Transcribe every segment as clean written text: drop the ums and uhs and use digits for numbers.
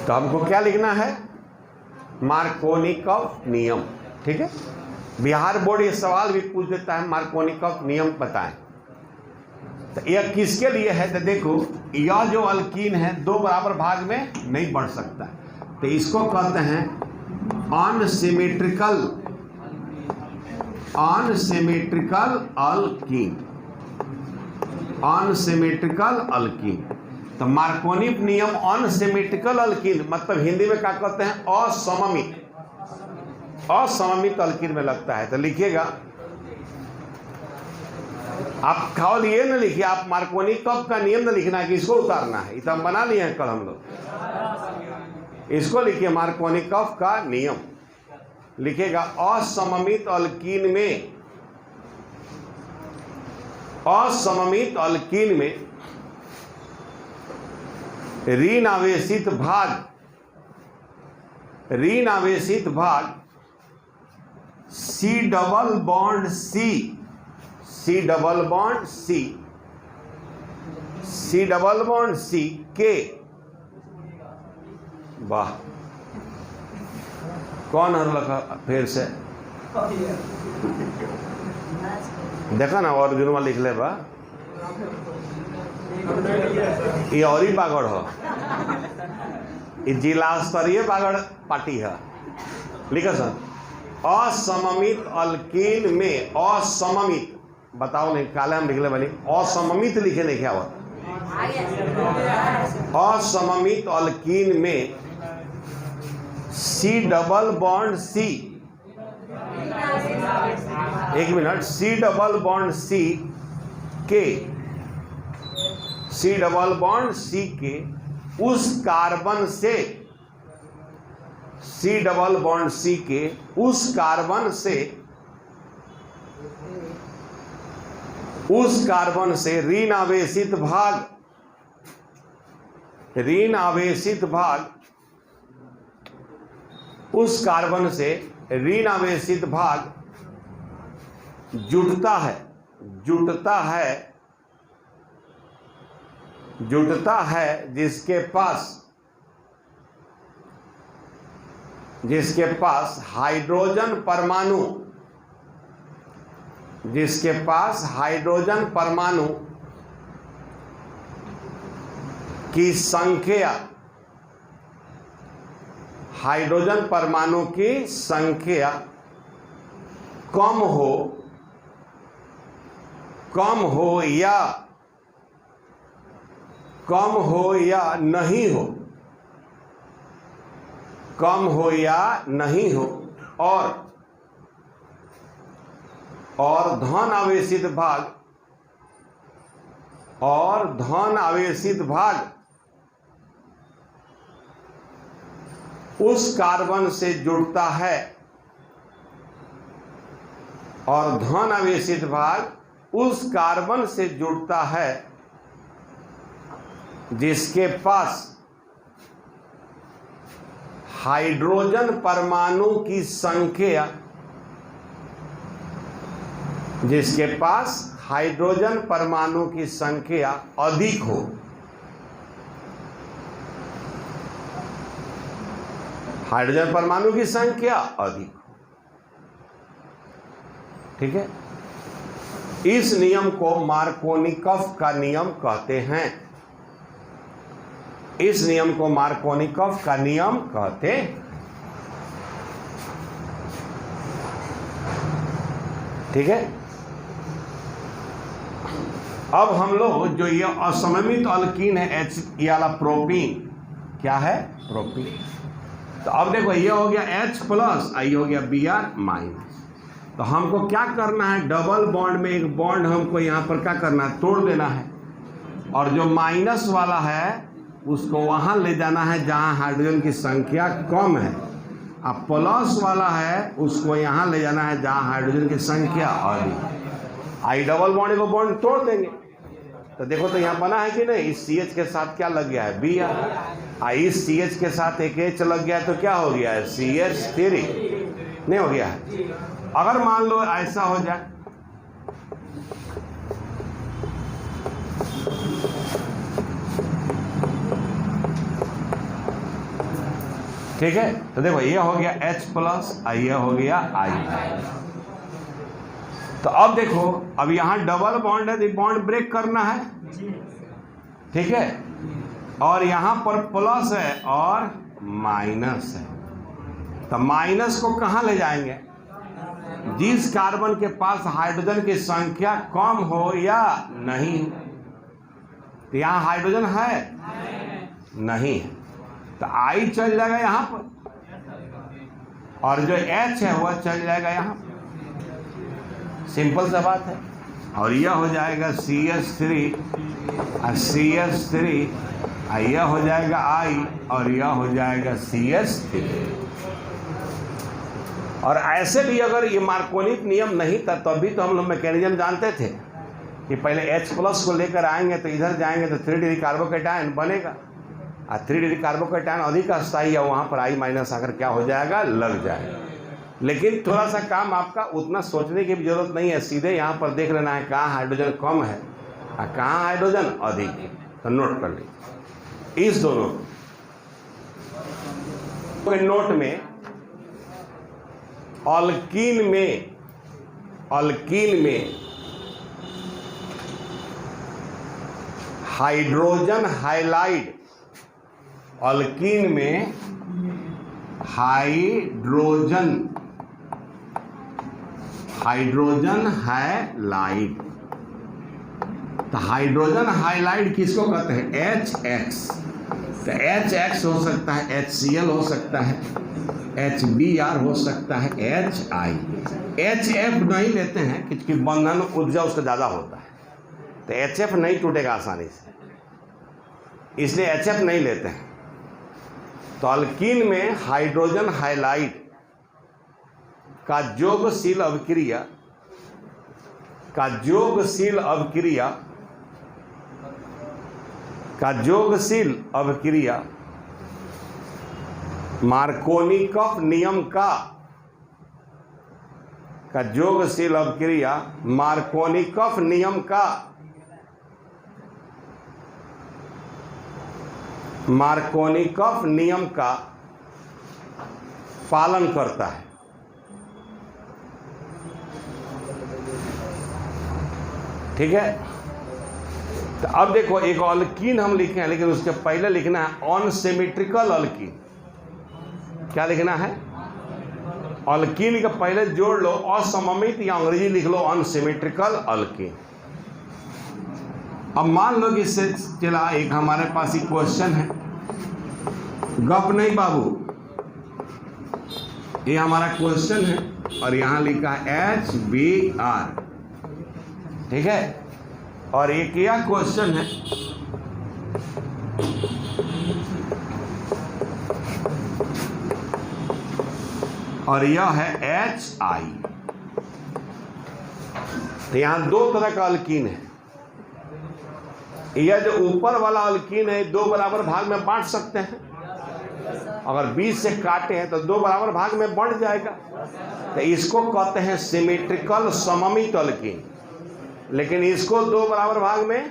तो हमको क्या लिखना है? मार्कोनिकॉफ नियम। ठीक है, बिहार बोर्ड ये सवाल भी पूछ देता है, मार्कोनिकॉफ नियम बताएं। तो यह किसके लिए है? तो देखो, यह जो अल्कीन है दो बराबर भाग में नहीं बढ़ सकता, तो इसको कहते हैं अनसिमेट्रिकल अल्कीन। Unsymmetrical alkyne. तो मार्कोनी नियम अनसिमेट्रिकल अल्कीन मतलब हिंदी में क्या कहते हैं? असममित अल्कीन में लगता है। तो लिखिएगा, आप खाली ये न लिखिए, आप मार्कोनिकॉफ का नियम न लिखना है कि इसको उतारना है, इतना हम बना लिए हैं कल हम लोग। इसको लिखिए मार्कोनिकॉफ का नियम। लिखिएगा असममित अल्कीन में ऋण आवेशित भाग C डबल बॉन्ड C के, वाह कौन हर लखा फिर से देखा ना, अर्जुनवा लिख ले बा, ये और ही बागड़ हो, ये जिला स्तरीय बागड़ पार्टी है। लिखा सर, असममित अल्कीन में, असममित बताओ नहीं, काले हम लिख ले बनी, असममित लिखे नहीं क्या हुआ? असममित अल्कीन में C डबल बॉन्ड C, एक minute, C double bond C के उस कार्बन से, C डबल बॉन्ड C के उस कार्बन से ऋण आवेशित भाग उस कार्बन से ऋण आवेशित भाग जुटता है जिसके पास हाइड्रोजन परमाणु की संख्या, हाइड्रोजन परमाणु की संख्या कम हो या नहीं हो, और धन आवेशित भाग उस कार्बन से जुड़ता है, और धन आवेशित भाग उस कार्बन से जुड़ता है जिसके पास हाइड्रोजन परमाणु की संख्या, अधिक हो। हाइड्रोजन परमाणु की संख्या अधिक हो। ठीक है, इस नियम को मार्कोनिकॉफ का नियम कहते हैं। ठीक है, अब हम लोग जो ये असममित अल्कीन है H ये वाला प्रोपीन, क्या है? प्रोपीन। तो अब देखो, ये हो गया H प्लस, ये हो गया Br माइनस। तो हमको क्या करना है? डबल बॉन्ड में एक बॉन्ड हमको यहाँ पर क्या करना है? तोड़ देना है, और जो माइनस वाला है उसको वहाँ ले जाना है जहाँ हाइड्रोजन की संख्या कम है, अब प्लस वाला है उसको यहाँ ले जाना है जहाँ हाइड्रोजन की संख्या अधिक। आई डबल बॉन्ड को बॉन्ड तोड़ देंगे। तो देखो तो यहाँ बना है कि नहीं? इस CH के साथ क्या लग गया है? Br। इस CH के साथ एक H लग गया है तो क्या हो गया है? CH3 नहीं हो गया है। अगर मान लो ऐसा हो जाए, ठीक है, तो देखो ये हो गया H प्लस, ये हो गया I। तो अब देखो, अब यहाँ डबल बॉन्ड है तो बॉन्ड ब्रेक करना है, ठीक है, और यहाँ पर प्लस है और माइनस है। तो माइनस को कहाँ ले जाएंगे? जिस कार्बन के पास हाइड्रोजन की संख्या कम हो या नहीं हो। तो यहाँ हाइड्रोजन है नहीं है, तो I चल जाएगा यहाँ पर, और जो H है वह चल जाएगा यहाँ पर। सिंपल सा बात है। और यह हो जाएगा CH3 और CH3, यह हो जाएगा I और यह हो जाएगा CH3। और ऐसे भी अगर ये मार्कोनिक नियम नहीं था तब भी तो हम लोग मैकेनिज्म जानते थे कि पहले H प्लस को लेकर आएंगे तो इधर जाएंगे तो 3 डिग्री कार्बोकेटायन बनेगा, और 3 डिग्री कार्बोकेटायन अधिक अस्थायी है, वहाँ पर I माइनस आकर क्या हो जाएगा? लग जाएगा। लेकिन थोड़ा सा काम आपका उतना सोचने की भी जरूरत नहीं है, सीधे यहाँ पर देख लेना है कहाँ हाइड्रोजन कम है और कहाँ हाइड्रोजन अधिक है। तो नोट कर लीजिए इस दोनों नोट में। अल्कीन में हाइड्रोजन हाइलाइड, अल्कीन में हाइड्रोजन हाइलाइड। तो हाइड्रोजन हाइलाइड किसको कहते हैं? HX। तो HX हो सकता है, HCl हो सकता है, HBr हो सकता है, HI। HF नहीं लेते हैं क्योंकि बंधन ऊर्जा उसका ज़्यादा होता है, तो HF नहीं टूटेगा आसानी से, इसलिए HF नहीं लेते हैं। तो अल्कीन में हाइड्रोजन हाइलाइड का जोगशील अभिक्रिया मार्कोनिकॉफ नियम का जोगशील अभिक्रिया मार्कोनिकॉफ नियम का पालन करता है। ठीक है, तो अब देखो एक अल्कीन हम लिखे हैं, लेकिन उसके पहले लिखना है अनसिमेट्रिकल अल्कीन। क्या लिखना है? अल्कीन के पहले जोड़ लो असममित, या अंग्रेजी लिख लो अनसिमेट्रिकल अल्कीन। अब मान लो कि इससे चला एक हमारे पास ही क्वेश्चन है, गप नहीं बाबू, ये हमारा क्वेश्चन है और यहाँ लिखा HBr, ठीक है, और एक यह क्वेश्चन है और यह है HI। तो यहाँ दो तरह का अल्कीन है। यह जो ऊपर वाला अल्कीन है दो बराबर भाग में बांट सकते हैं, अगर बीच से काटे हैं तो दो बराबर भाग में बढ़ जाएगा, तो इसको कहते हैं सिमेट्रिकल सममित अल्कीन। लेकिन इसको दो बराबर भाग में,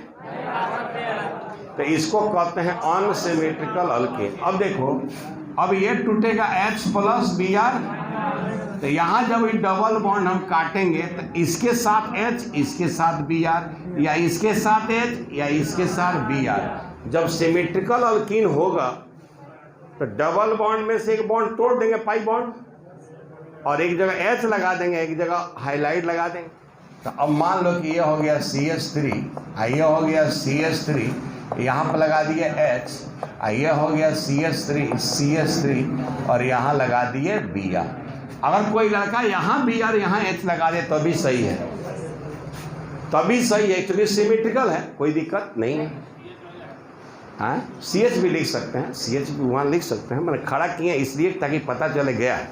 तो इसको कहते हैं अनसिमेट्रिकल अल्कीन। अब देखो, अब ये टूटेगा H प्लस Br, तो यहाँ जब ये डबल बॉन्ड हम काटेंगे तो इसके साथ H, इसके साथ Br, या इसके साथ H या इसके साथ Br। जब सिमेट्रिकल अल्कीन होगा तो डबल बॉन्ड में से एक बॉन्ड तोड़ देंगे, पाई बॉन्ड, और एक जगह H लगा देंगे, एक जगह हाइलाइट लगा देंगे। तो अब मान लो कि ये हो गया CH3, ये हो गया CH3, यहाँ पर लगा दिए H, ये हो गया CH3 और यहाँ लगा दिए Br। अगर कोई लड़का यहाँ Br यहाँ H लगा दे तो भी सही है, तभी सही है, एक्चुअली सिमेट्रिकल है, कोई दिक्कत नहीं है। हाँ, CH भी लिख सकते हैं, CH भी वहाँ लिख सकते हैं, मैंने खड़ा किया इसलिए ताकि पता चले गया है,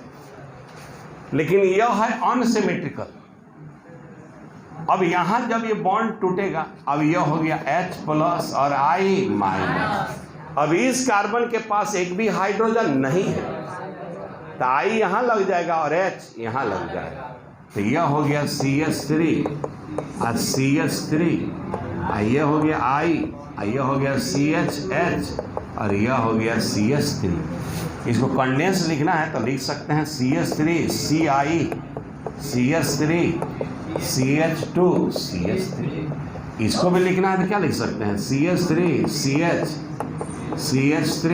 लेकिन यह है अनसिमेट्रिकल। अब यहाँ जब ये बॉन्ड टूटेगा, अब यह हो गया H प्लस और I माइनस। अब इस कार्बन के पास एक भी हाइड्रोजन नहीं है, तो I यहाँ लग जाएगा और H यहाँ लग जाएगा, तो यह हो गया CH3 और CH3, यह हो गया I, यह हो गया CHH और यह हो गया CH3। इसको कंडेंस लिखना है तो लिख सकते हैं CH3 CH3 CH2 CH3। इसको भी लिखना है तो क्या लिख सकते हैं CH3 CH3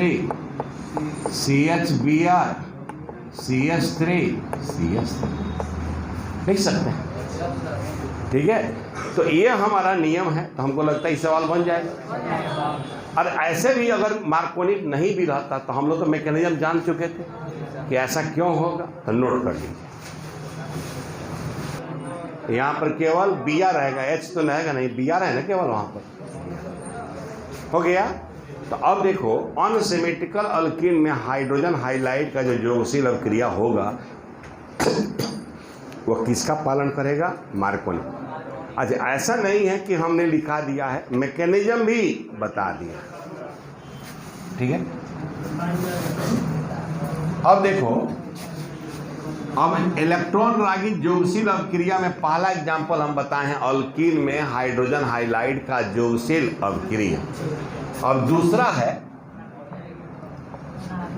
CHBr CH3 लिख सकते हैं। ठीक है, तो ये हमारा नियम है। तो हमको लगता है ये सवाल बन जाएगा। और ऐसे भी अगर मार्कोनिक नहीं भी रहता तो हम लोग तो मैकेनिज्म जान चुके थे कि ऐसा क्यों होगा। तो नोट कर लीजिए, यहाँ पर केवल Br रहेगा, H तो रहेगा नहीं, Br है ना केवल वहाँ पर। हो गया। तो अब देखो अनसिमेट्रिकल अल्कीन में हाइड्रोजन हाइलाइड का जो जोगशील अभिक्रिया होगा वो किसका पालन करेगा? मार्कोनी। अच्छा, ऐसा नहीं है कि हमने लिखा दिया है, मैकेनिज्म भी बता दिया। ठीक है, अब देखो, अब इलेक्ट्रॉन रागी जोगशील अभिक्रिया में पहला एग्जांपल हम बताए हैं अल्कीन में हाइड्रोजन हाइलाइड का जोगशील अभिक्रिया। और दूसरा है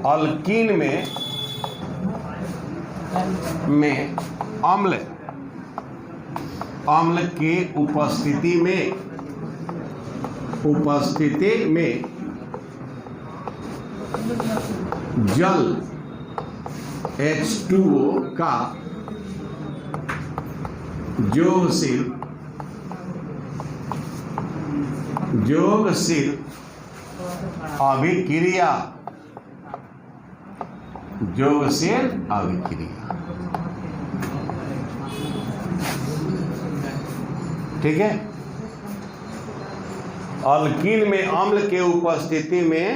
अल्कीन में अम्ल के उपस्थिति में जल H2O का जोगशील अभिक्रिया ठीक है। अल्कीन में अम्ल के उपस्थिति में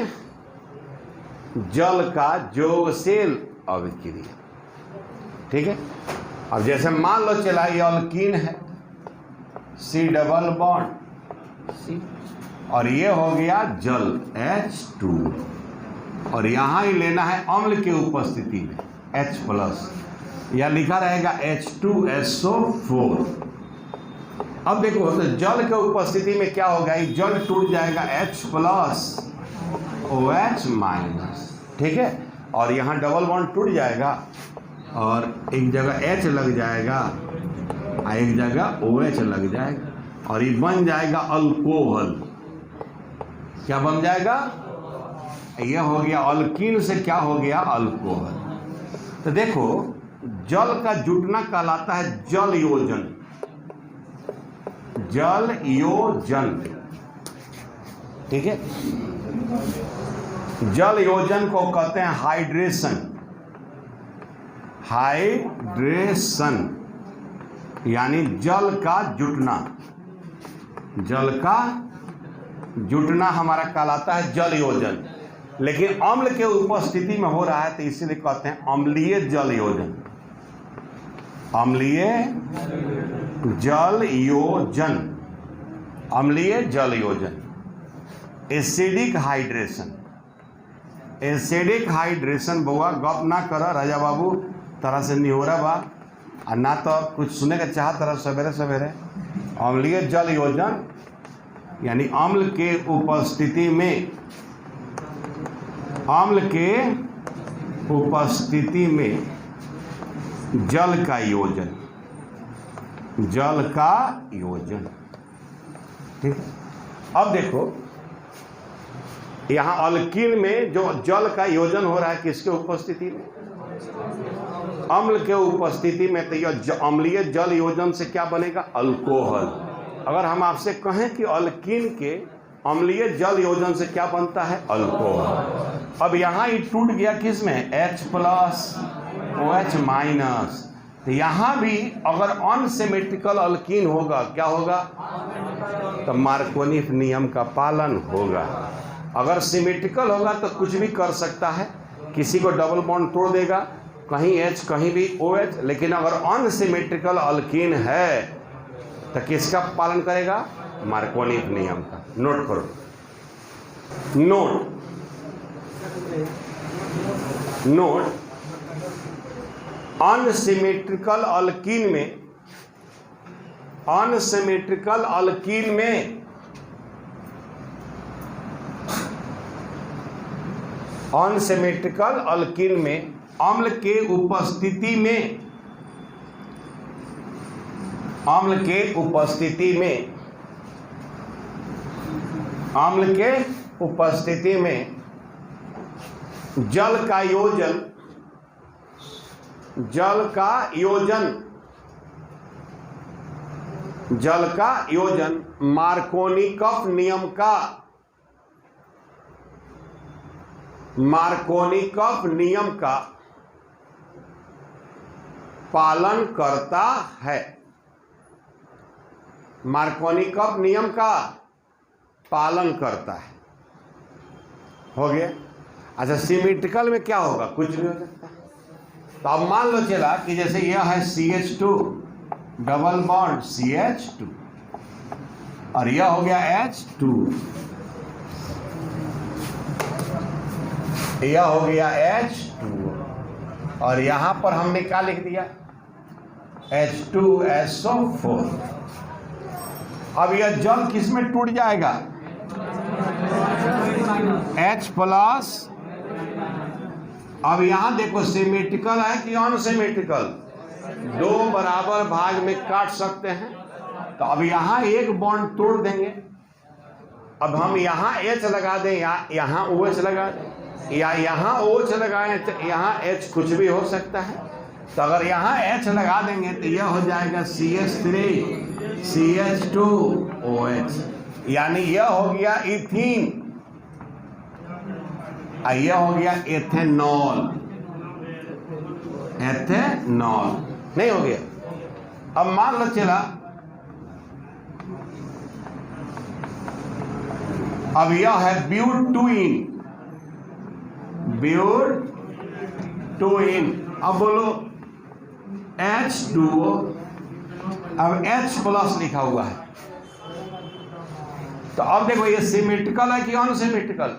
जल का जोगशील अभिक्रिया। ठीक है, अब जैसे मान लो चला ये अल्कीन है C डबल बॉन्ड C, और ये हो गया जल H2, और यहाँ ही लेना है अम्ल के उपस्थिति में H प्लस, या लिखा रहेगा H2SO4। अब देखो तो जल के उपस्थिति में क्या होगा, जल टूट जाएगा H प्लस OH माइनस। ठीक है, और यहाँ डबल बॉन्ड टूट जाएगा और एक जगह H लग जाएगा और एक जगह OH लग जाएगा, और ये बन जाएगा अल्कोहल। क्या बन जाएगा? यह हो गया अल्कीन से क्या हो गया? अल्कोहल। तो देखो जल का जुटना कहलाता है जल योजन। ठीक है, जल योजन को कहते हैं हाइड्रेशन, यानी जल का जुटना हमारा कहलाता है जल योजन। लेकिन अम्ल के उपस्थिति में हो रहा है तो इसीलिए कहते हैं अम्लीय जल योजन। अम्लीय जल योजन। एसिडिक हाइड्रेशन बउआ गप ना कर राजा बाबू, तरह से निहोरा बा और ना तो कुछ सुने का चाह तरह सवेरे सवेरे। अम्लीय जल योजन यानी अम्ल के उपस्थिति में जल का योजन। ठीक है, अब देखो यहाँ अल्कीन में जो जल का योजन हो रहा है किसके उपस्थिति में? अम्ल के उपस्थिति में। तो यह अम्लीय जल योजन से क्या बनेगा? अल्कोहल। अगर हम आपसे कहें कि अल्कीन के अम्लीय जल योजन से क्या बनता है? अल्कोहल। अब यहाँ ये टूट गया किस में? H plus OH minus. तो यहाँ भी अगर अनसिमेट्रिकल अल्कीन होगा क्या होगा? तो मार्कोनी नियम का पालन होगा। अगर सिमेट्रिकल होगा तो कुछ भी कर सकता है, किसी को डबल बॉन्ड तोड़ देगा, कहीं H कहीं भी OH। लेकिन अगर अनसिमेट्रिकल अल्कीन है तो किसका पालन करेगा? मार्कोनी नियम का। नोट करो, नोट अनसिमेट्रिकल अनसिमेट्रिकल अल्कीन में अम्ल के उपस्थिति में जल का योजन मार्कोनिकॉफ नियम का पालन करता है। मार्कोनिकॉफ नियम का पालन करता है। हो गया। अच्छा, सिमेट्रिकल में क्या होगा? कुछ नहीं हो सकता। तो अब मान लो चला कि जैसे यह है CH2 डबल बॉन्ड CH2 और यह हो गया H2, यह हो गया H2 और यहां पर हमने क्या लिख दिया? H2SO4। अब यह जल किस में टूट जाएगा? H+। अब यहां देखो सिमेट्रिकल है कि अनसिमेट्रिकल? दो बराबर भाग में काट सकते हैं। तो अब यहां एक बॉन्ड तोड़ देंगे। अब हम यहां H लगा दें या यहां OH लगा दें या यहां OH लगाएं, तो यहां H कुछ भी हो सकता है। तो अगर यहां H लगा देंगे तो यह हो जाएगा CH3 CH2OH, यानी यह हो गया इथीन, यह हो गया एथेनॉल। नहीं हो गया। अब मान लो चला अब यह है ब्यूटूइन। अब बोलो H2O, अब H+ लिखा हुआ है। तो अब देखो ये सिमेट्रिकल है कि अनसिमेट्रिकल?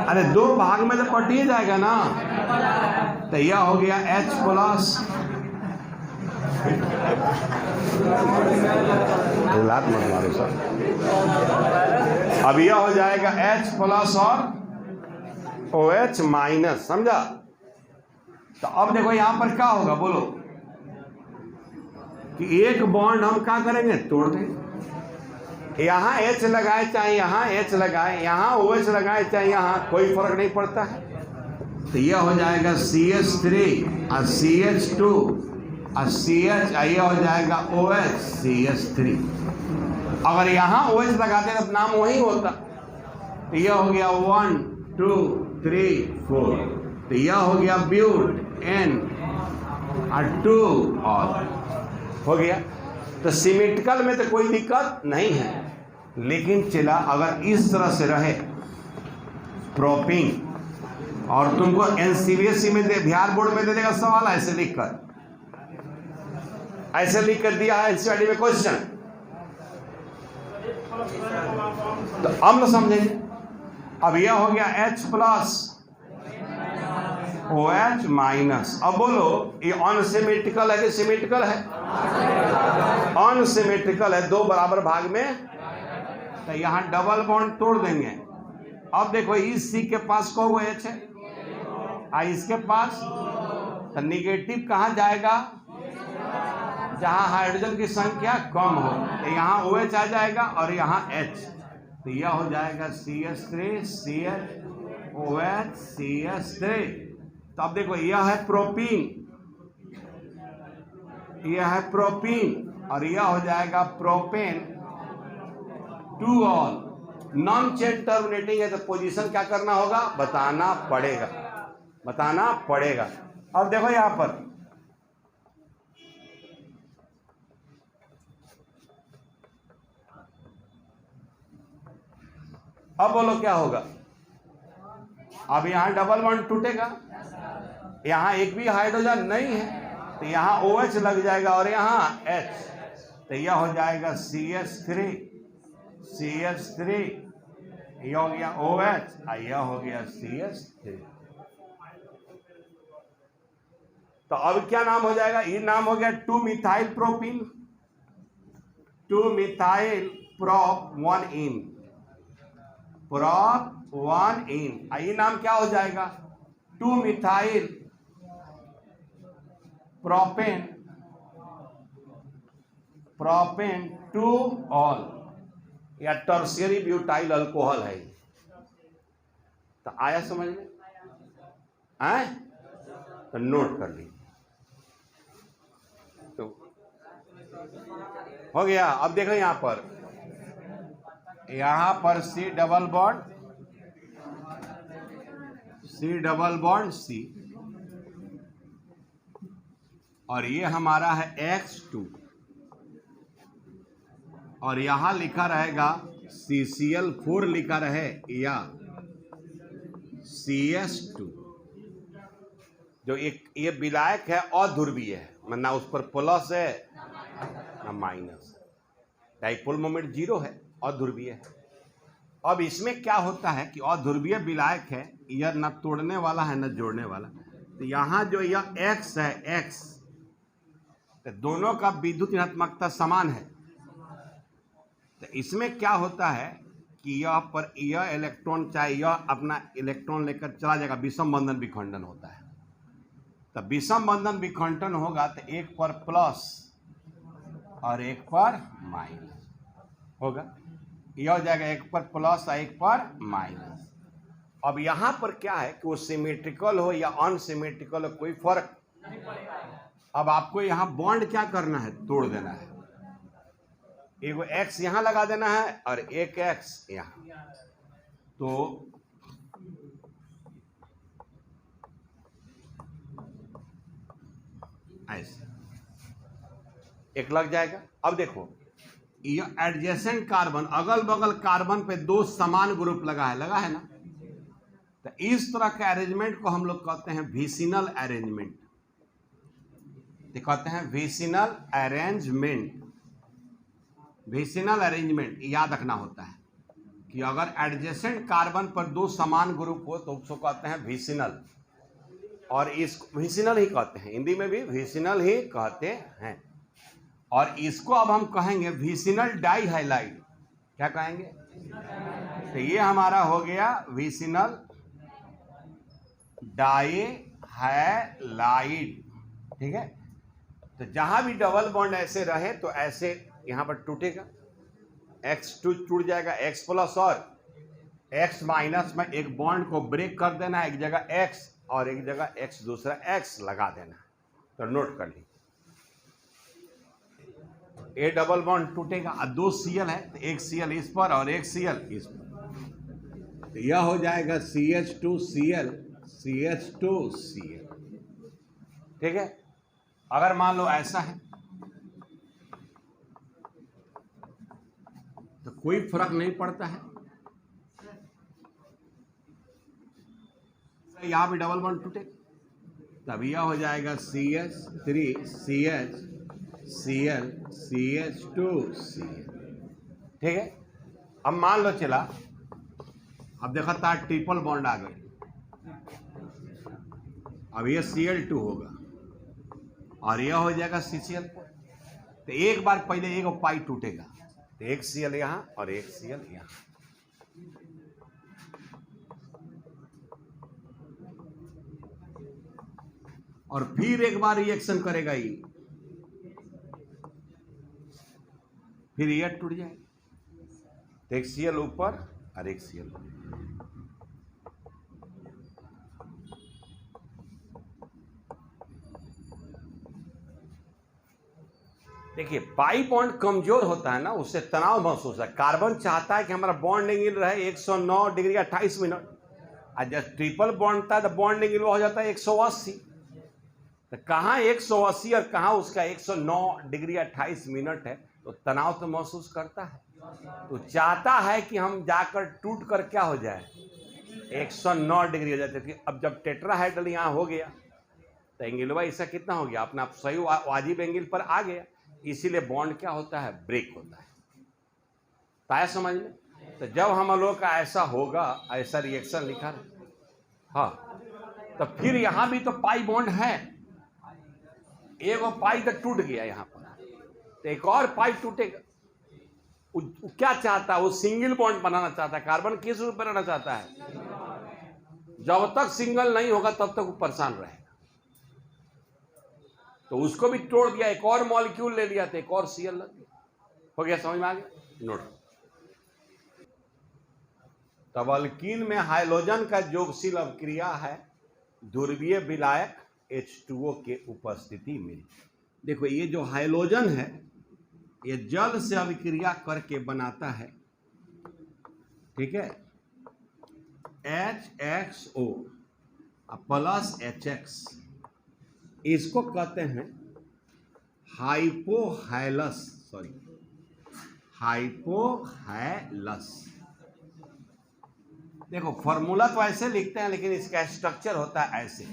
अरे दो भाग में तो कट ही जाएगा ना। तो यह हो गया H+। अब यह हो जाएगा H+ और OH-, समझा? तो अब देखो यहां पर क्या होगा? बोलो कि एक बॉन्ड हम क्या करेंगे? तोड़ देंगे। यहां H लगाए चाहे यहां H लगाए, यहां OH लगाए चाहे यहां, कोई फर्क नहीं पड़ता है। तो यह हो जाएगा CH3 और CH2 और CH, यह हो जाएगा OH CH3। अगर यहां OH लगाते तो नाम वही होता। तो यह हो गया 1 2 3 4। तो यह हो गया ब्यूट N और 2 और हो गया। तो सिमेट्रिकल में तो कोई दिक्कत नहीं है, लेकिन चला अगर इस तरह से रहे प्रोपिंग, और तुमको NCBSE में बिहार बोर्ड में दे देगा सवाल ऐसे लिख कर दिया है NCERT में क्वेश्चन। तो अम्ल समझेंगे। अब यह हो गया H+ OH-। अब बोलो ये अनसिमेट्रिकल है कि सिमेट्रिकल है? अनसिमेट्रिकल है, दो बराबर भाग में। तो यहां डबल बॉन्ड तोड़ देंगे। अब देखो इस C के पास को H है, इसके पास, तो निगेटिव कहां जाएगा? जहां हाइड्रोजन की संख्या कम हो। तो यहां OH आ जाएगा और यहां H। तो यह हो जाएगा CH3 CH CH3। तो अब देखो यह है प्रोपीन, और यह हो जाएगा propane 2 all. Non chain terminating है तो पोजीशन क्या करना होगा? बताना पड़ेगा। अब देखो यहां पर अब बोलो क्या होगा? अब यहां डबल बॉन्ड टूटेगा, यहां एक भी हाइड्रोजन नहीं है, तो यहां OH लग जाएगा और यहां H। तो यह हो जाएगा CH3 यह हो गया OH, यह हो गया CH3। तो अब क्या नाम हो जाएगा? ये नाम हो गया 2-मिथाइल प्रोपीन, 2-मिथाइल प्रोप 1-इन, प्रोप 1 इन, ये नाम क्या हो जाएगा 2 मिथाइल प्रोपेन, प्रोपेन 2 ऑल, या टर्शियरी ब्यूटाइल अल्कोहल है। तो आया समझ में? आए तो नोट कर लीजिए। तो हो गया। अब देखो यहां पर C डबल बॉन्ड, C, और ये हमारा है X2, और यहां लिखा रहेगा CCl4 लिखा रहे या CS2। जो एक ये विलायक है अध्रुवीय है, मतलब उस पर प्लस है ना माइनस, डाइपोल मोमेंट 0 है, अध्रुवीय है। अब इसमें क्या होता है कि अध्रुवीय विलायक है, यह न तोड़ने वाला है न जोड़ने वाला। तो यहाँ जो यह X है, X, तो दोनों का विद्युत ऋणात्मकता समान है। तो इसमें क्या होता है कि यह इलेक्ट्रॉन चाहे यह अपना इलेक्ट्रॉन लेकर चला जाएगा, विषम बंधन विखंडन होता है। तो विषम बंधन विखंडन होगा तो एक पर प्लस और एक पर माइनस होगा, यह हो जाएगा एक पर प्लस और एक पर माइनस। अब यहाँ पर क्या है कि वो सिमेट्रिकल हो या अनसिमेट्रिकल हो, कोई फर्क। अब आपको यहाँ बॉन्ड क्या करना है, तोड़ देना है। एक एक्स यहाँ लगा देना है और एक एक्स यहाँ, तो ऐसे एक लग जाएगा। अब देखो ये एडजेसेंट कार्बन, अगल बगल कार्बन पे 2 समान ग्रुप लगा है ना। तो इस तरह के अरेंजमेंट को हम लोग कहते हैं विसिनल अरेंजमेंट। तो कहते हैं विसिनल अरेंजमेंट। विसिनल अरेंजमेंट याद रखना होता है कि अगर एडजेसेंट कार्बन पर 2 समान ग्रुप हो तो उसको कहते हैं विसिनल, और इस विसिनल ही कहते हैं, हिंदी में भी विसिनल ही कहते हैं। और इसको अब हम कहेंगे विसिनल डाइहाइलाइड। क्या कहेंगे? तो ये हमारा हो गया विसिनल डाइहाइलाइड। ठीक है। तो जहां भी डबल बॉन्ड ऐसे रहे तो ऐसे यहां पर टूटेगा, X2 टूट जाएगा, X प्लस और X माइनस में एक बॉन्ड को ब्रेक कर देना, एक जगह X और एक जगह X दूसरा X लगा देना। तो नोट कर लीजिए, ए डबल बॉन्ड टूटेगा और 2 Cl है तो एक Cl इस पर और एक Cl इस पर, तो यह हो जाएगा CH2Cl, CH2Cl। ठीक है। अगर मान लो ऐसा है तो कोई फर्क नहीं पड़ता है, यहां भी डबल बॉन्ड टूटे, तब यह हो जाएगा CH3CH Cl CH2Cl। ठीक है। अब मान लो चला, अब देखा था ट्रिपल बॉन्ड आ गई, अब ये Cl2 होगा और यह हो जाएगा CCl4। तो एक बार पहले एक पाई टूटेगा, तो एक Cl यहां और एक Cl यहां। और फिर एक बार रिएक्शन करेगा ये, फिर ये टूट जाएगा, एक Cl ऊपर और एक Cl। देखिए पाई बॉन्ड कमजोर होता है ना, उससे तनाव महसूस होता है। कार्बन चाहता है कि हमारा बॉन्ड एंगल रहे 109 डिग्री 28 मिनट, और जब ट्रिपल बॉन्ड था तो बॉन्ड एंगल हो जाता है 180। तो कहाँ 180 और कहाँ उसका 109 डिग्री 28 मिनट है, तो तनाव तो महसूस करता है। तो चाहता है कि हम जाकर टूट कर क्या हो जाए 109 डिग्री हो जाते थे। अब जब टेट्राहाइड्रल यहाँ हो गया तो एंगलवा इसका कितना हो गया, अपना सही वाजिब एंगल पर आ गया, इसीलिए बॉन्ड क्या होता है, ब्रेक होता है। पाया समझ में? तो जब हम लोग का ऐसा होगा, ऐसा रिएक्शन लिखा है, हाँ, तो फिर यहां भी तो पाई बॉन्ड है, एक पाई तो टूट गया यहां पर, तो एक और पाई टूटेगा, वो क्या चाहता है, वो सिंगल बॉन्ड बनाना चाहता है। कार्बन किस रूप में रहना चाहता है? जब तक सिंगल नहीं होगा तब तक वो परेशान रहेगा। तो उसको भी तोड़ दिया, एक और मॉलिक्यूल ले लिया, तो एक और Cl लग गया। हो गया, समझ में आ गया? नोट। तब अल्कीन में हाइड्रोजन का जोगशील अभिक्रिया है ध्रुवीय विलायक H2O के उपस्थिति में। देखो ये जो हाइड्रोजन है ये जल से अभिक्रिया करके बनाता है, ठीक है, HXO प्लस HX। इसको कहते हैं हाइपोहाइलस, हाइपोहाइलस। देखो फॉर्मूला तो ऐसे लिखते हैं लेकिन इसका स्ट्रक्चर होता है ऐसे,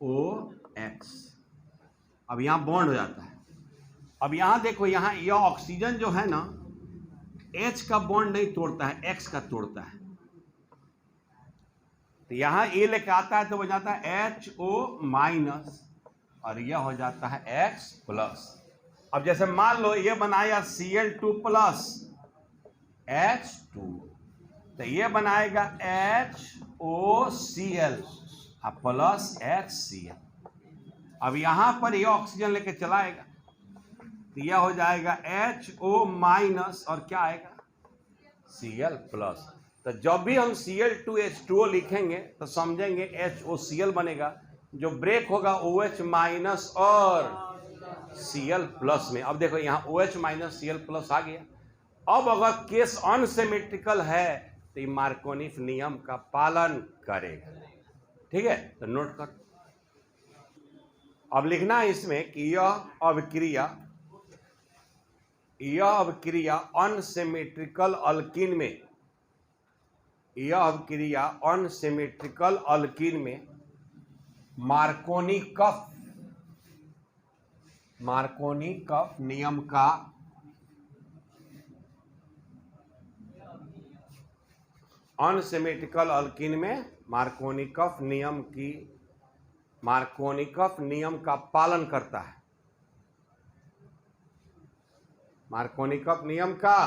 HOX। अब यहां बॉन्ड हो जाता है। अब यहां देखो, यहां यह ऑक्सीजन जो है ना H का बॉन्ड नहीं तोड़ता है, X का तोड़ता है। तो यहां A लेके आता है तो हो जाता है HO माइनस और यह हो जाता है X प्लस। अब जैसे मान लो ये बनाया Cl2 प्लस H2, तो ये बनाएगा HOCl प्लस HCl। अब यहां पर ये ऑक्सीजन लेके चलाएगा तो यह हो जाएगा HO माइनस और क्या आएगा Cl प्लस। तो जब भी हम Cl2H2O लिखेंगे तो समझेंगे HOCl बनेगा, जो ब्रेक होगा OH माइनस और Cl प्लस में। अब देखो यहाँ OH माइनस Cl प्लस आ गया। अब अगर केस अनसिमेट्रिकल है तो ये मार्कोनिफ नियम का पालन करेगा, ठीक है। तो नोट कर, अब लिखना है इसमें कि यह अभिक्रिया अनसिमेट्रिकल अल्कीन में, यह अभिक्रिया अनसिमेट्रिकल अल्कीन में मार्कोनिकफ नियम का अनसिमेट्रिकल अल्कीन में मार्कोनिकफ नियम का पालन करता है। मार्कोनिकफ नियम का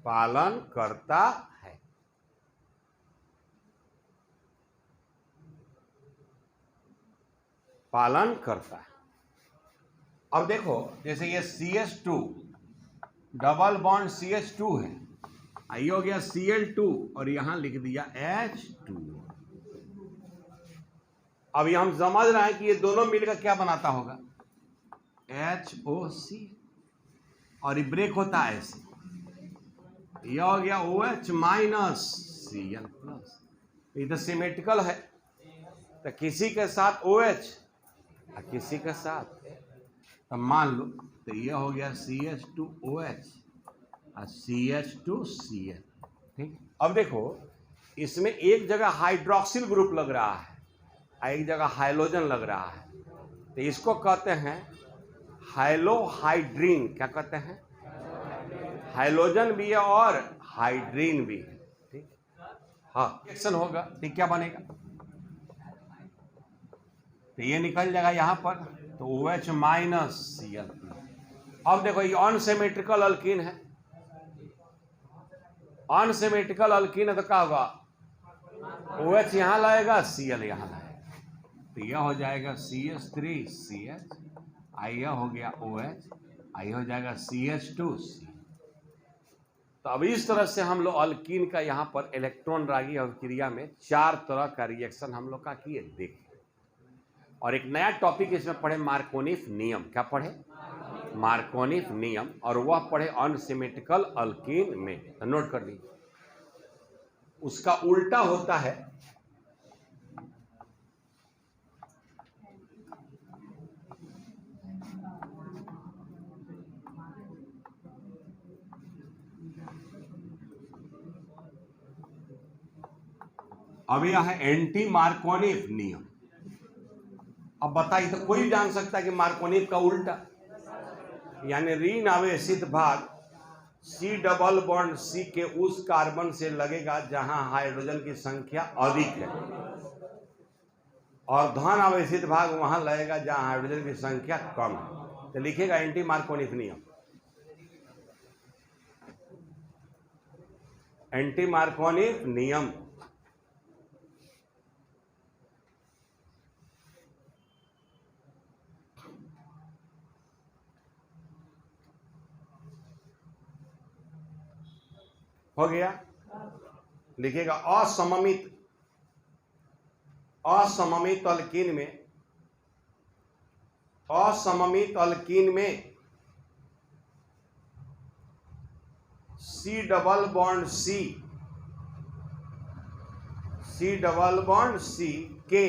पालन करता है। पालन करता है। अब देखो जैसे ये CH2 डबल बॉन्ड CH2 है, ये हो गया Cl2 और यहां लिख दिया H2। अब ये हम समझ रहे हैं कि ये दोनों मिलकर क्या बनाता होगा, HOC, और ये ब्रेक होता है ऐसे, यह हो गया OH माइनस Cl प्लस। ये तो सिमेट्रिकल है, तो किसी के साथ OH और किसी के साथ, तो मान लो तो यह हो गया CH2OH और CH2Cl, ठीक। अब देखो इसमें एक जगह हाइड्रोक्सिल ग्रुप लग रहा है, एक जगह हाइड्रोजन लग रहा है, तो इसको कहते हैं हाइलोहाइड्रीन। क्या कहते हैं? हाइड्रोजन भी है और हाइड्रीन भी है, ठीक। हाँ, रिएक्शन होगा तो क्या बनेगा, तो ये निकल जाएगा यहां पर, तो OH माइनस Cl। अब देखो ये अनसिमेट्रिकल अल्कीन है, अनसिमेट्रिकल अल्कीन है तो क्या होगा, OH यहां लाएगा, Cl यहां लाएगा, तो यह हो जाएगा CH3CH, यह हो गया OH, यह हो जाएगा CH2C। तो अब इस तरह से हम लोग अल्कीन का यहाँ पर इलेक्ट्रॉन रागी अभिक्रिया में 4 तरह का रिएक्शन हम लोग का किए देखे। और एक नया टॉपिक इसमें पढ़े मार्कोनिफ नियम। क्या पढ़े? मार्कोनिफ नियम, और वह पढ़े अनसिमेट्रिकल अल्कीन में। तो नोट कर लीजिए, उसका उल्टा होता है अब यह है एंटी मार्कोनिफ नियम। अब बताइए, तो कोई जान सकता है कि मार्कोनिफ का उल्टा, यानी ऋण आवेशित भाग C डबल बॉन्ड C के उस कार्बन से लगेगा जहां हाइड्रोजन की संख्या अधिक है, और धन आवेशित भाग वहां लगेगा जहां हाइड्रोजन की संख्या कम है। तो लिखेगा एंटी मार्कोनिफ नियम। एंटी मार्कोनिक नियम। हो गया। लिखिएगा असममित अल्कीन में सी डबल बॉन्ड सी के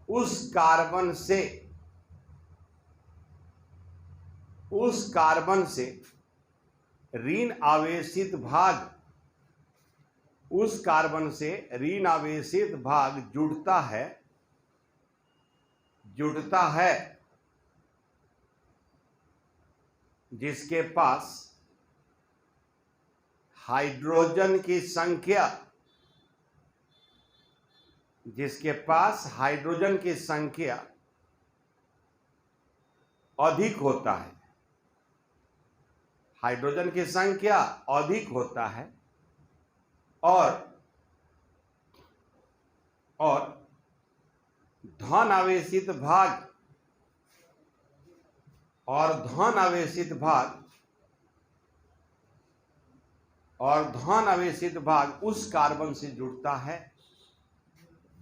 उस कार्बन से ऋण आवेशित भाग जुड़ता है जिसके पास हाइड्रोजन की संख्या अधिक होता है और धन आवेशित भाग उस कार्बन से जुड़ता है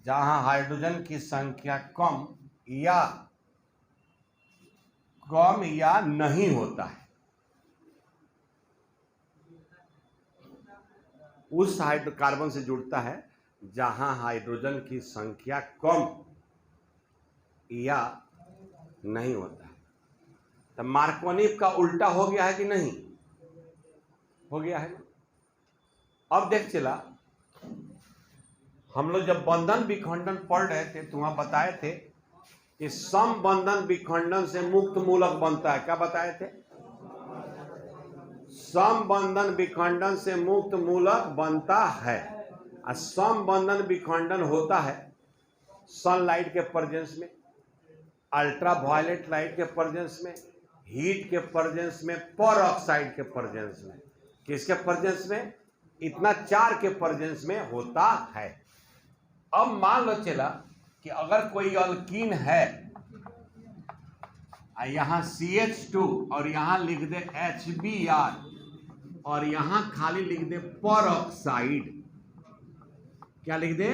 जहां हाइड्रोजन की संख्या कम या नहीं होता है। उस कार्बन से जुड़ता है जहां हाइड्रोजन की संख्या कम या नहीं होता है। तो मार्कोनिक का उल्टा हो गया है कि नहीं? हो गया है। अब देख चला, हम लोग जब बंधन विखंडन पढ़ रहे थे तो वहां बताए थे कि सम बंधन विखंडन से मुक्त मूलक बनता है। क्या बताए थे? सम बंधन विखंडन से मुक्त मूलक बनता है। और सम बंधन विखंडन होता है सनलाइट के प्रेजेंस में, अल्ट्रावायलेट लाइट के प्रेजेंस में, हीट के प्रेजेंस में, पर ऑक्साइड के प्रेजेंस में। किसके प्रेजेंस में? इतना 4 के प्रेजेंस में होता है। अब मान लो चला कि अगर कोई अल्कीन है, यहां CH2 और यहां लिख दे HBr और यहां खाली लिख दे पर ऑक्साइड। क्या लिख दे?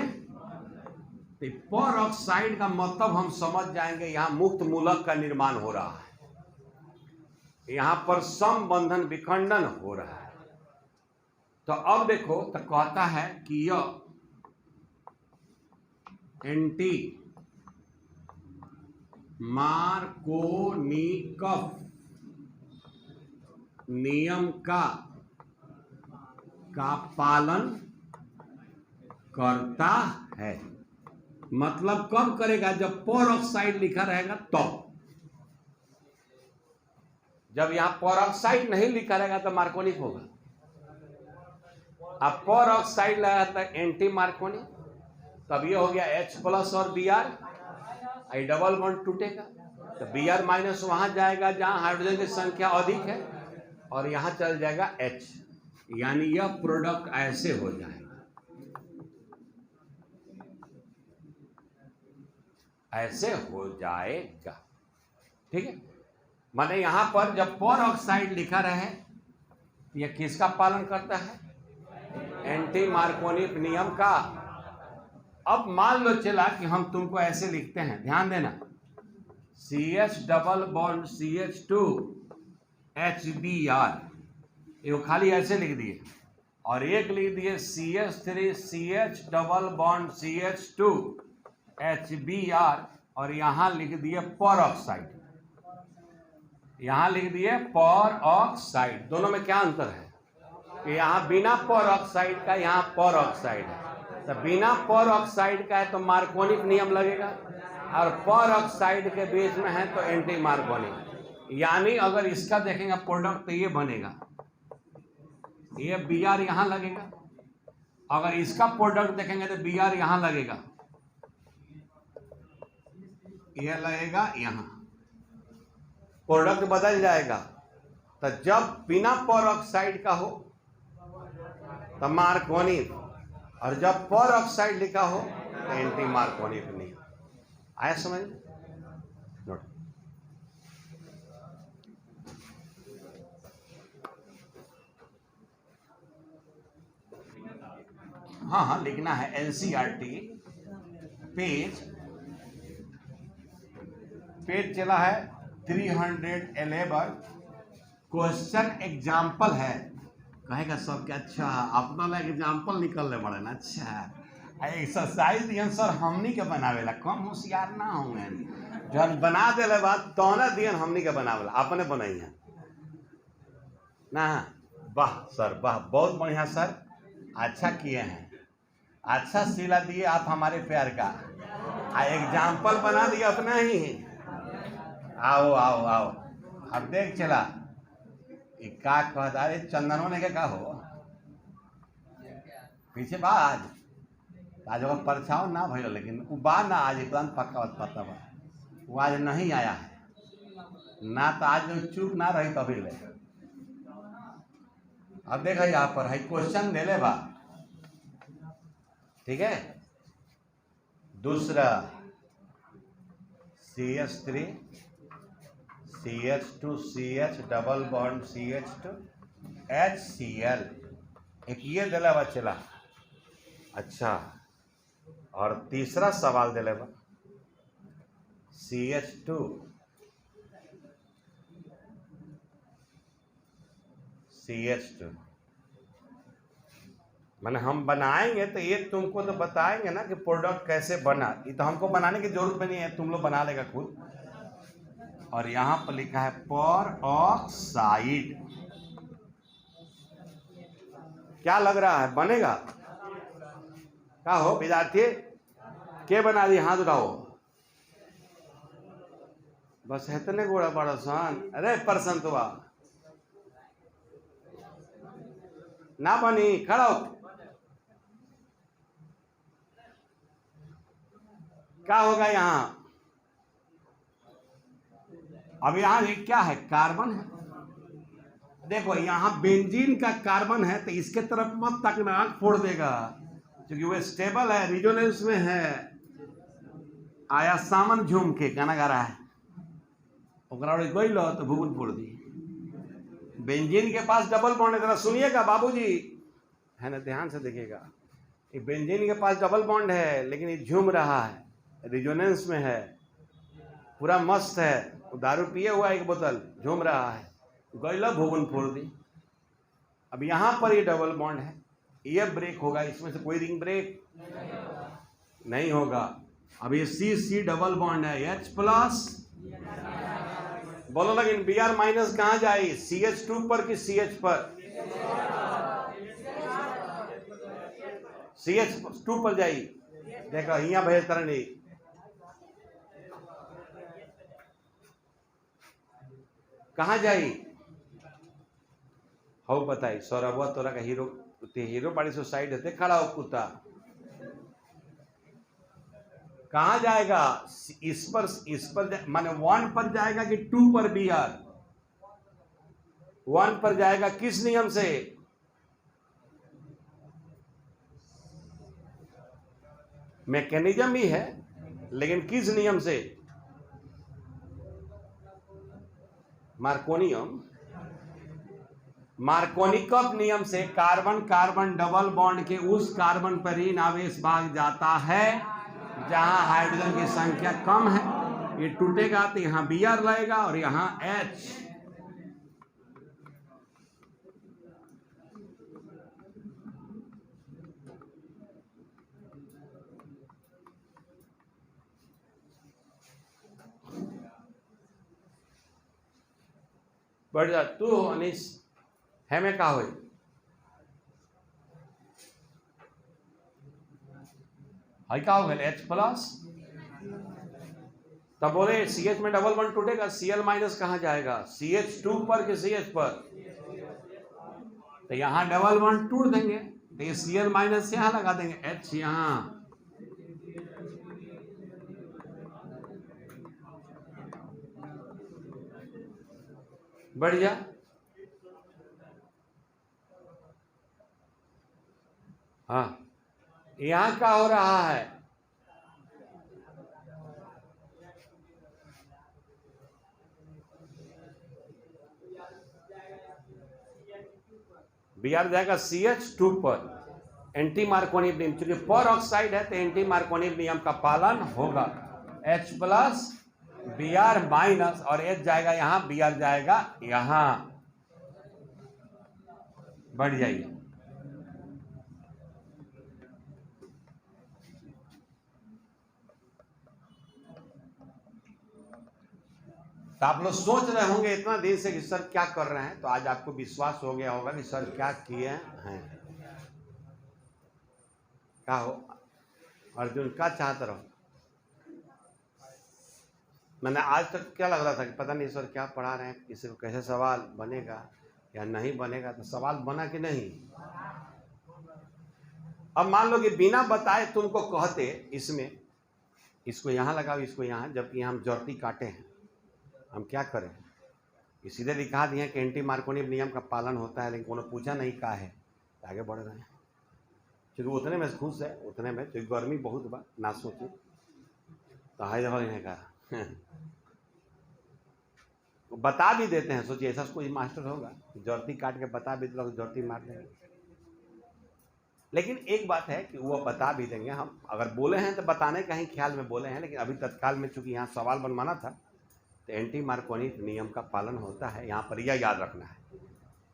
तो पर ऑक्साइड का मतलब हम समझ जाएंगे यहां मुक्त मूलक का निर्माण हो रहा है, यहां पर सम बंधन विखंडन हो रहा है। तो अब देखो, तो कहता है कि यह एंटी मार्कोनिकफ नियम का पालन करता है। मतलब कब करेगा? जब पर ऑक्साइड लिखा रहेगा तब। जब यहां पर ऑक्साइड नहीं लिखा रहेगा तो मार्कोनिक होगा। अब पर ऑक्साइड लगा था एंटी मार्कोनिक, तब ये हो गया H+ और Br, आई डबल बॉन्ड टूटेगा तो Br- वहां जाएगा जहां हाइड्रोजन की संख्या अधिक है और यहां चल जाएगा H, यानी यह प्रोडक्ट ऐसे हो जाएगा, ऐसे हो जाएगा। ठीक है, माने यहां पर जब पर ऑक्साइड लिखा रहे यह किसका पालन करता है? एंटी मार्कोनिक नियम का। अब मान लो चला कि हम तुमको ऐसे लिखते हैं, ध्यान देना, CH double bond CH2 HBr, ये खाली ऐसे लिख दिए, और एक लिख दिए CH3 CH double bond CH2 HBr और यहां लिख दिए पर ऑक्साइड, यहां लिख दिए पर ऑक्साइड। दोनों में क्या अंतर है कि यहां बिना पर ऑक्साइड का, यहां पर ऑक्साइड है, तो बिना पर ऑक्साइड का है तो मार्कोनिक नियम लगेगा, और पर ऑक्साइड के बीच में है तो एंटी मार्कोनिक। यानी अगर इसका देखेंगे प्रोडक्ट तो ये बनेगा, ये Br यहां लगेगा, अगर इसका प्रोडक्ट देखेंगे तो Br यहां लगेगा, यह लगेगा यहां, प्रोडक्ट बदल जाएगा। तो जब बिना पर ऑक्साइड का हो तो मार्कोनिक, और जब पर ऑक्साइड लिखा हो तो एंटी मार्कोनिक नहीं। आया समझ? नोट। हाँ हाँ लिखना है। एनसीईआरटी पेज चला है 311। क्वेश्चन एग्जाम्पल है, कहेगा सबके अच्छा अपना ला एग्जाम्पल निकल रहे बड़े ना। अच्छा एक्सरसाइज दियन सर हमनी के बनावेला, कम होशियार ना होंगे। जब बना देले बात तौना दियन हमनी के बनावेला, अपने बनाई है ना। वाह सर वाह, बहुत बढ़िया सर, अच्छा किए हैं, अच्छा सिला दिए आप हमारे प्यार का। एग्जाम्पल बना दिए अपना ही। आओ आओ आओ, अब देख चला का कहता है चंदनों ने क्या हो पीछे बाज आज अगर परछाव ना भइल, लेकिन वो बा ना आज एकदम पक्का पता बा वो आज नहीं आया है ना, तो आज जो चूक ना रही तभी ले। अब देखा यहाँ पर है क्वेश्चन दे ले बा, ठीक है। दूसरा CH3 CH2 CH double bond CH2 HCl, एक ये दिला बा चला। अच्छा, और तीसरा सवाल दिले बा CH2 मैंने हम बनाएंगे तो ये तुमको तो बताएंगे ना कि प्रोडक्ट कैसे बना, ये तो हमको बनाने की जरूरत भी नहीं है, तुम लोग बना लेगा खुद। और यहां पर लिखा है पर ऑक्साइड, क्या लग रहा है बनेगा? क्या हो विद्यार्थी, के बना दी? हाथ उठाओ। बस इतने गोड़ा बड़ा सान, अरे परसंत हुआ ना बनी, खड़ा हो। क्या होगा यहाँ? अब यहाँ क्या है? कार्बन है। देखो यहाँ बेंजीन का कार्बन है तो इसके तरफ मत तकना, आंख फोड़ देगा, क्योंकि वो स्टेबल है, रिजोनेंस में है। आया सामन झूम के गाना गा रहा है, कोई लो तो भूगुल फोड़ दी। बेंजीन के पास डबल बॉन्ड है, जरा सुनिएगा बाबूजी, है ना, ध्यान से देखिएगा। बेंजीन के पास डबल बॉन्ड है लेकिन ये झूम रहा है, रिजोनेंस में है, पूरा मस्त है, दारू पिए हुआ एक बोतल, झूम रहा है, गैला भोगन फोड़ दी। अब यहां पर ये डबल बॉन्ड है, ये ब्रेक होगा, इसमें से कोई रिंग ब्रेक नहीं होगा। अब ये C डबल बॉन्ड है, H प्लस, बोलो लेकिन Br माइनस कहां जाए? CH2 पर कि CH पर? CH2 पर जाई। देखो यहाँ भेज तरह नहीं, कहां जाई? हो बताई सौरभ तोरा का हीरो, हीरो बाड़ी सोसाइटी है, खड़ा हो कुत्ता, कहां जाएगा? इस पर माने 1 पर जाएगा कि 2 पर? Br 1 पर जाएगा, किस नियम से? मैकेनिज्म भी है लेकिन किस नियम से? मार्कोनिकॉफ नियम से। कार्बन कार्बन डबल बॉन्ड के उस कार्बन पर ऋण आवेश भाग जाता है जहां हाइड्रोजन की संख्या कम है, ये टूटेगा तो यहां Br लगेगा और यहां H। बढ़ जा तू अनिश है में का हो, का हो गया H प्लस, तब बोले CH में डबल बॉन्ड टूटेगा, Cl माइनस कहां जाएगा? CH2 पर कि CH पर? तो यहां डबल बॉन्ड टूट देंगे तो ये Cl माइनस यहां लगा देंगे, H यहां, बढ़िया। हाँ, यहां क्या हो रहा है? Br जाएगा CH2 पर। एंटी मार्कोनी नियम, चूंकि पर ऑक्साइड है तो एंटी मार्कोनी नियम का पालन होगा। H प्लस Br माइनस, और H जाएगा यहां, Br जाएगा यहां, बढ़ जाइए। तो आप लोग सोच रहे होंगे इतना देर से कि सर क्या कर रहे हैं, तो आज आपको विश्वास हो गया होगा कि सर क्या किए हैं। क्या हो अर्जुन, क्या चाहते रहो? मैंने आज तक क्या लग रहा था कि पता नहीं सर क्या पढ़ा रहे हैं, किसी को कैसे सवाल बनेगा या नहीं बनेगा। तो सवाल बना कि नहीं? अब मान लो कि बिना बताए तुमको कहते इसमें इसको यहाँ लगाओ, इसको यहाँ, जबकि हम जड़ती काटे हैं, हम क्या करें? ये सीधे दिखा दिए कि एंटी मार्कोनी नियम का पालन होता है, लेकिन उन्होंने पूछा नहीं का है, आगे बढ़ रहे हैं। क्योंकि उतने में खुश है, उतने में तो गर्मी बहुत बा ना सोचे, तो हाई जगह इन्हें कहा बता भी देते हैं। सोचिए ऐसा कोई मास्टर होगा जड़ती काट के बता भी देगा, जड़ती मार देंगे। लेकिन एक बात है कि वो बता भी देंगे, हम अगर बोले हैं तो बताने का ही ख्याल में बोले हैं, लेकिन अभी तत्काल में चूंकि यहाँ सवाल बनवाना था तो एंटी मार्कोनी नियम का पालन होता है, यहाँ पर यह याद रखना है।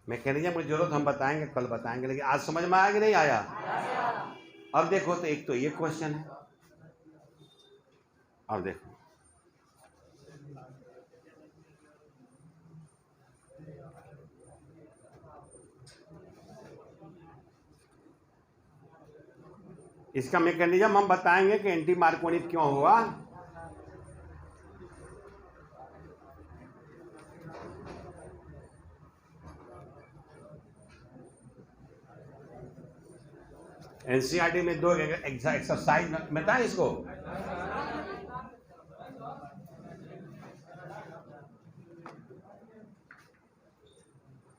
मैकेनिज्म की जरूरत हम बताएंगे, कल बताएंगे, लेकिन आज समझ में आया कि नहीं आया? अब देखो, तो एक तो ये क्वेश्चन है, अब देखो इसका मैकेनिज्म हम बताएंगे कि एंटी मार्कोनी क्यों हुआ। एनसीईआरटी में 2 एक्सरसाइज बताएं इसको।